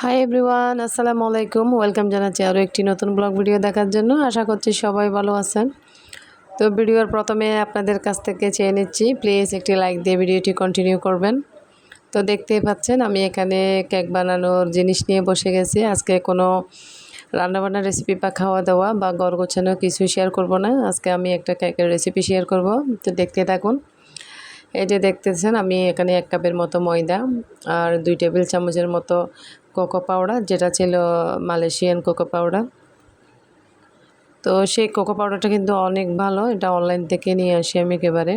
Hi everyone, আসসালামু আলাইকুম। Welcome জানাচ্ছি আরও একটি নতুন ব্লগ ভিডিও দেখার জন্য। আশা করছি সবাই ভালো আছেন। তো ভিডিওর প্রথমে আপনাদের কাছ থেকে চেয়ে নিচ্ছি, প্লিজ একটি লাইক দিয়ে ভিডিওটি কন্টিনিউ করবেন। তো দেখতেই পাচ্ছেন আমি এখানে কেক বানানোর জিনিস নিয়ে বসে গেছি। আজকে কোনো রান্নাবান্নার রেসিপি বা খাওয়া দাওয়া বা ঘর গোছানো কিছু শেয়ার করব না। আজকে আমি একটা কেকের রেসিপি শেয়ার করব। তো দেখতে থাকুন। এই যে দেখতেছেন আমি এখানে 1 কাপের মতো ময়দা আর 2 টেবিল চামচের মতো কোকো পাউডার, যেটা ছিল মালয়েশিয়ান কোকো পাউডার। তো সেই কোকো পাউডারটা কিন্তু অনেক ভালো, এটা অনলাইন থেকে নিয়ে আসি আমি একেবারে।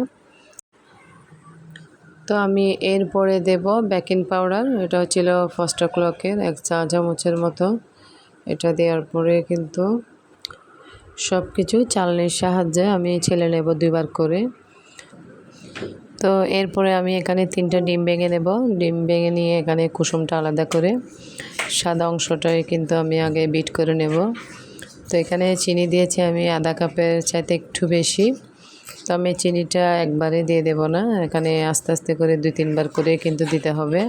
তো আমি এরপরে দেব বেকিং পাউডার, এটা হচ্ছিল ফার্স্ট ক্লকের 1 চা চামচের মতো। এটা দেওয়ার পরে কিন্তু সব কিছু চালনির সাহায্যে আমি ছেলে নেব 2 বার করে। তো এরপরে আমি এখানে 3টা ডিম ভেঙে নেব। ডিম ভেঙে নিয়ে এখানে কুসুমটা আলাদা করে সাদা অংশটাই কিন্তু আমি আগে বিট করে নেব। তো এখানে চিনি দিয়েছি আমি আধা কাপের চাইতে একটু বেশি। তো আমি চিনিটা একবারে দিয়ে দেব না, এখানে আস্তে আস্তে করে 2-3 বার করে কিন্তু দিতে হবে।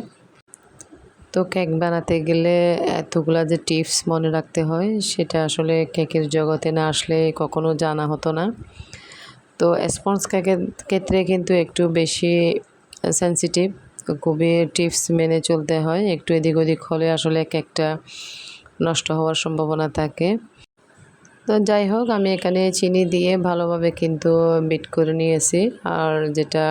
তো কেক বানাতে গেলে এতগুলা যে টিপস মনে রাখতে হয়, সেটা আসলে কেকের জগতে না আসলে কখনো জানা হতো না। তো স্পঞ্জ কেকের ক্ষেত্রে কিন্তু একটু বেশি সেনসিটিভ, খুবই টিপস মেনে চলতে হয়। একটু এদিক ওদিক হলে আসলে কেকটা নষ্ট হওয়ার সম্ভাবনা থাকে। তো যাই হোক, আমি এখানে চিনি দিয়ে ভালোভাবে কিন্তু বিট করে নিয়েছি। আর যেটা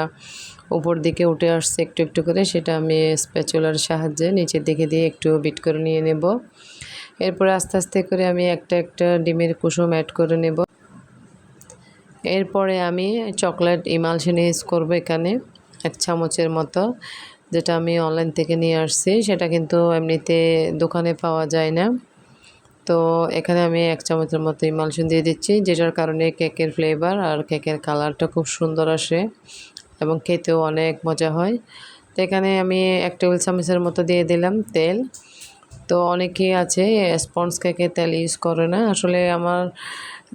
উপর দিকে উঠে আসছে একটু একটু করে, সেটা আমি স্প্যাচুলার সাহায্যে নিচের দিকে দিয়ে একটু বিট করে নিয়ে নেব। এরপরে আস্তে আস্তে করে আমি একটা একটা ডিমের কুসুম অ্যাড করে নেব। এরপরে আমি চকলেট ইমালশন ইউজ করব এখানে 1 চামচের মতো, যেটা আমি অনলাইন থেকে নিয়ে আসছি। সেটা কিন্তু এমনিতে দোকানে পাওয়া যায় না। তো এখানে আমি 1 চামচের মতো ইমালশন দিয়ে দিচ্ছি, যেটার কারণে কেকের ফ্লেভার আর কেকের কালারটা খুব সুন্দর আসে এবং খেতেও অনেক মজা হয়। তো এখানে আমি 1 টেবিল চামচের মতো দিয়ে দিলাম তেল। তো অনেকেই আছে স্পঞ্জ কেকে তেল ইউজ করে না। আসলে আমার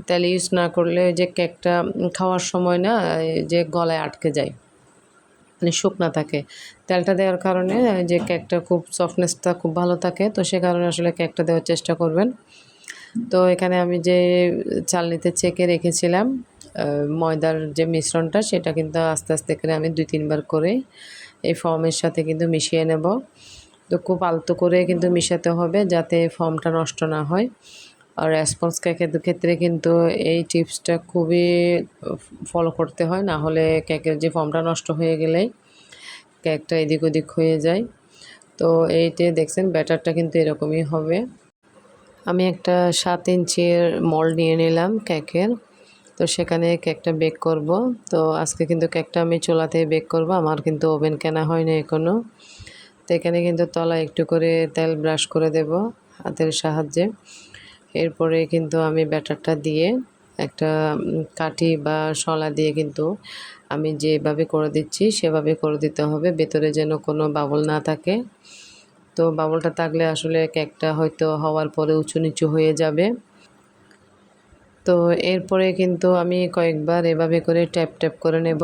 তেল ইউজ না করলে ওই যে কেকটা খাওয়ার সময় না এই যে গলায় আটকে যায়, মানে শুকনা থাকে। তেলটা দেওয়ার কারণে যে কেকটা খুব সফটনেসটা খুব ভালো থাকে। তো সে কারণে আসলে কেকটা দেওয়ার চেষ্টা করবেন। তো এখানে আমি যে চালনিতে ছেঁকে রেখেছিলাম ময়দার যে মিশ্রণটা, সেটা কিন্তু আস্তে আস্তে করে আমি 2-3 বার করে এই ফর্মের সাথে কিন্তু মিশিয়ে নেব। তো খুব আলতো করে কিন্তু মিশাতে হবে যাতে ফর্মটা নষ্ট না হয়। আর স্পঞ্জ কেকের ক্ষেত্রে কিন্তু এই টিপসটা খুবই ফলো করতে হয়, না হলে কেকের যে ফর্মটা নষ্ট হয়ে গেলেই কেকটা এদিক ওদিক হয়ে যায়। তো এইটা দেখছেন ব্যাটারটা কিন্তু এরকমই হবে। আমি একটা 7 ইঞ্চির মোল্ড নিয়ে নিলাম কেকের। তো সেখানে কেকটা বেক করব। তো আজকে কিন্তু কেকটা আমি চুলাতেই বেক করব, আমার কিন্তু ওভেন কেনা হয়নি এখনও। তো এখানে কিন্তু তলায় একটু করে তেল ব্রাশ করে দেব হাতের সাহায্যে। এরপরে কিন্তু আমি ব্যাটারটা দিয়ে একটা কাঠি বা শলা দিয়ে কিন্তু আমি যেভাবে করে দিচ্ছি সেভাবে করে দিতে হবে, ভেতরে যেন কোনো বাবল না থাকে। তো বাবলটা থাকলে আসলে কেকটা হয়তো হওয়ার পরে উঁচু নিচু হয়ে যাবে। তো এরপরে কিন্তু আমি কয়েকবার এভাবে করে ট্যাপ ট্যাপ করে নেব।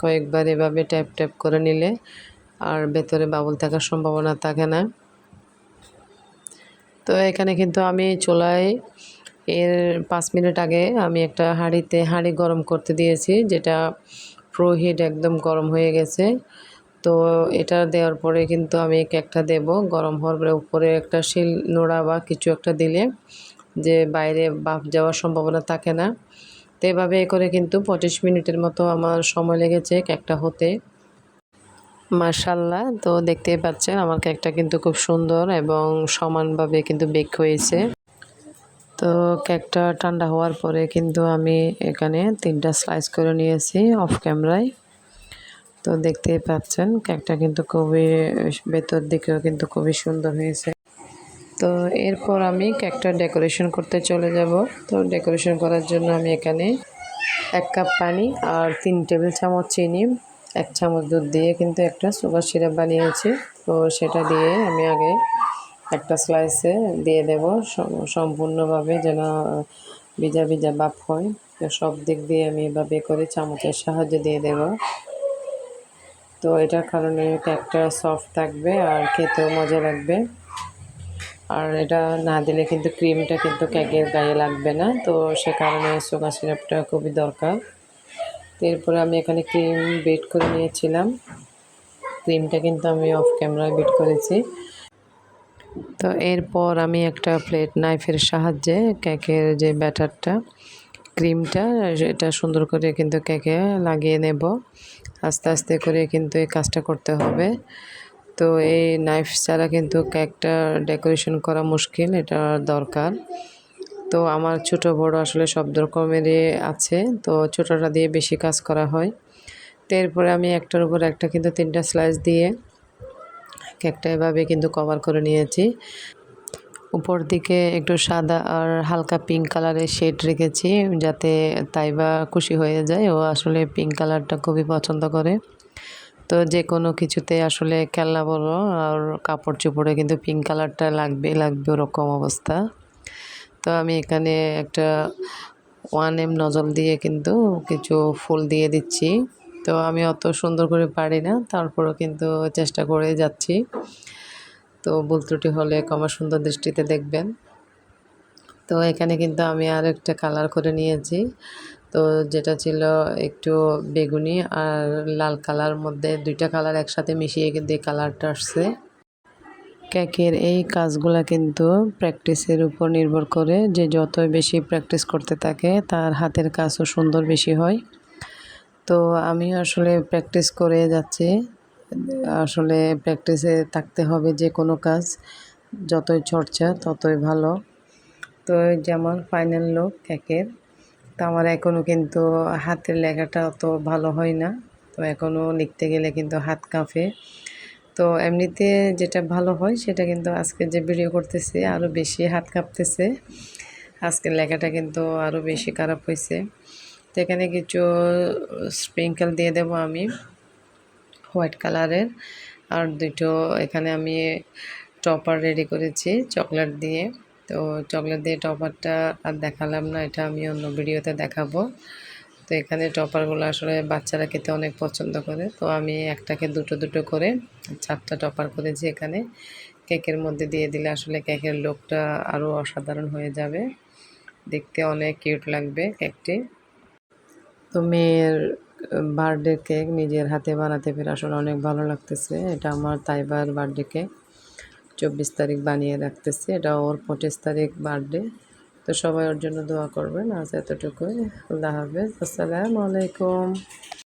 কয়েকবার এভাবে ট্যাপ ট্যাপ করে নিলে আর ভেতরে বাবল থাকার সম্ভাবনা থাকে না। তো এখানে কিন্তু আমি চুলায় এর 5 মিনিট আগে আমি একটা হাঁড়ি গরম করতে দিয়েছি, যেটা প্রো হিট একদম গরম হয়ে গেছে। তো এটা দেওয়ার পরে কিন্তু আমি কেকটা দেব। গরম হওয়ার পরে উপরে একটা শিল নোড়া বা কিছু একটা দিলে যে বাইরে ভাপ যাওয়ার সম্ভাবনা থাকে না। তো এভাবে করে কিন্তু 25 মিনিটের মতো আমার সময় লেগেছে কেকটা হতে। মাশাআল্লাহ, তো দেখতেই পাচ্ছেন আমার কেকটা কিন্তু খুব সুন্দর এবং সমানভাবে কিন্তু বেক হয়েছে। তো কেকটা ঠান্ডা হওয়ার পরে কিন্তু আমি এখানে 3টা স্লাইস করে নিয়েছি অফ ক্যামেরায়। তো দেখতেই পাচ্ছেন কেকটা কিন্তু খুবই ভেতর দিকেও কিন্তু খুবই সুন্দর হয়েছে। তো এরপর আমি কেকটা ডেকোরেশন করতে চলে যাব। তো ডেকোরেশন করার জন্য আমি এখানে 1 কাপ পানি আর 3 টেবিল চামচ চিনি, 1 চামচ দুধ দিয়ে কিন্তু একটা সুগার সিরাপ বানিয়েছি। তো সেটা দিয়ে আমি আগে একটা স্লাইসে দিয়ে দেব সম্পূর্ণভাবে, যেন ভিজা ভিজা ভাব হয়। তো সব দিক দিয়ে আমি এভাবে করে চামচের সাহায্যে দিয়ে দেব। তো এটার কারণে কেকটা সফট থাকবে আর খেতেও মজা লাগবে। আর এটা না দিলে কিন্তু ক্রিমটা কিন্তু কেকের গায়ে লাগবে না, তো সে কারণে সুগার সিরাপটা খুবই দরকার। তো এরপরে আমি এখানে ক্রিম বিট করে নিয়েছিলাম। ক্রিমটা কিন্তু আমি অফ ক্যামেরায় বিট করেছি। তো এরপর আমি একটা প্লেট নাইফের সাহায্যে কেকের যে ব্যাটারটা, ক্রিমটা এটা সুন্দর করে কিন্তু কেকে লাগিয়ে নেব। আস্তে আস্তে করে কিন্তু এই কাজটা করতে হবে। তো এই নাইফ ছাড়া কিন্তু কেকটা ডেকোরেশন করা মুশকিল, এটা দরকার। তো আমার ছোট বড় আসলে সব রকমেরই আছে, তো ছোটটা দিয়ে বেশি কাজ করা হয়। তো এরপরে আমি একটার উপর একটা কিন্তু 3টা স্লাইস দিয়ে কেকটা এভাবে কিন্তু কভার করে নিয়েছি। উপর দিকে একটু সাদা আর হালকা পিঙ্ক কালারের শেড রেখেছি, যাতে তাইবা খুশি হয়ে যায়, ও আসলে পিঙ্ক কালারটা খুবই পছন্দ করে। তো যে কোনো কিছুতে আসলে খেলনা বলো আর কাপড় চোপড়ে কিন্তু পিঙ্ক কালারটা লাগবে ওরকম অবস্থা। তো আমি এখানে একটা 1M নজল দিয়ে কিন্তু কিছু ফুল দিয়ে দিচ্ছি। তো আমি অত সুন্দর করে পারি না, তারপরেও কিন্তু চেষ্টা করে যাচ্ছি। তো ভুল ত্রুটি হলে ক্ষমা সুন্দর দৃষ্টিতে দেখবেন। তো এখানে কিন্তু আমি আরেকটা কালার করে নিয়েছি। তো যেটা ছিল একটু বেগুনি আর লাল কালার, মধ্যে 2টা কালার একসাথে মিশিয়ে কিন্তু এই কালারটা আসছে। কেকের এই কাজগুলা কিন্তু প্র্যাকটিসের উপর নির্ভর করে, যে যতই বেশি প্র্যাকটিস করতে থাকে তার হাতের কাজও সুন্দর বেশি হয়। তো আমি আসলে প্র্যাকটিস করে যাচ্ছি। আসলে প্র্যাকটিসে থাকতে হবে, যে কোনো কাজ যতই চর্চা ততই ভালো। তো যেমন ফাইনাল লুক কেকের, তো আমার এখনও কিন্তু হাতের লেখাটা অত ভালো হয় না। তো এখনও লিখতে গেলে কিন্তু হাত কাঁপে। তো এমনিতে যেটা ভালো হয় সেটা কিন্তু আজকে যে ভিডিও করতেছি আরও বেশি হাত কাঁপতেছে। আজকের লেখাটা কিন্তু আরও বেশি খারাপ হয়েছে। তো এখানে কিছু স্প্রিঙ্কেল দিয়ে দেবো আমি হোয়াইট কালারের, আর দুটো এখানে আমি টপার রেডি করেছি চকলেট দিয়ে। তো চকলেট দিয়ে টপারটা আর দেখালাম না, এটা আমি অন্য ভিডিওতে দেখাবো। তো এখানে টপারগুলো আসলে বাচ্চারা খেতে অনেক পছন্দ করে, তো আমি একটাকে দুটো করে 4টা টপার করেছি এখানে। কেকের মধ্যে দিয়ে দিলে আসলে কেকের লুকটা আরও অসাধারণ হয়ে যাবে, দেখতে অনেক কিউট লাগবে কেকটি। তো মেয়ের বার্থডে কেক নিজের হাতে বানাতে পেরে আসলে অনেক ভালো লাগতেছে। এটা আমার তাইবার বার্থডে কেক, 24 তারিখ বানিয়ে রাখতেছি, এটা ওর 25 তারিখ বার্থডে। তো সবাই ওর জন্য দোয়া করবেন। আজ এতটুকুই, আল্লাহ হাফেজ, আসসালামু আলাইকুম।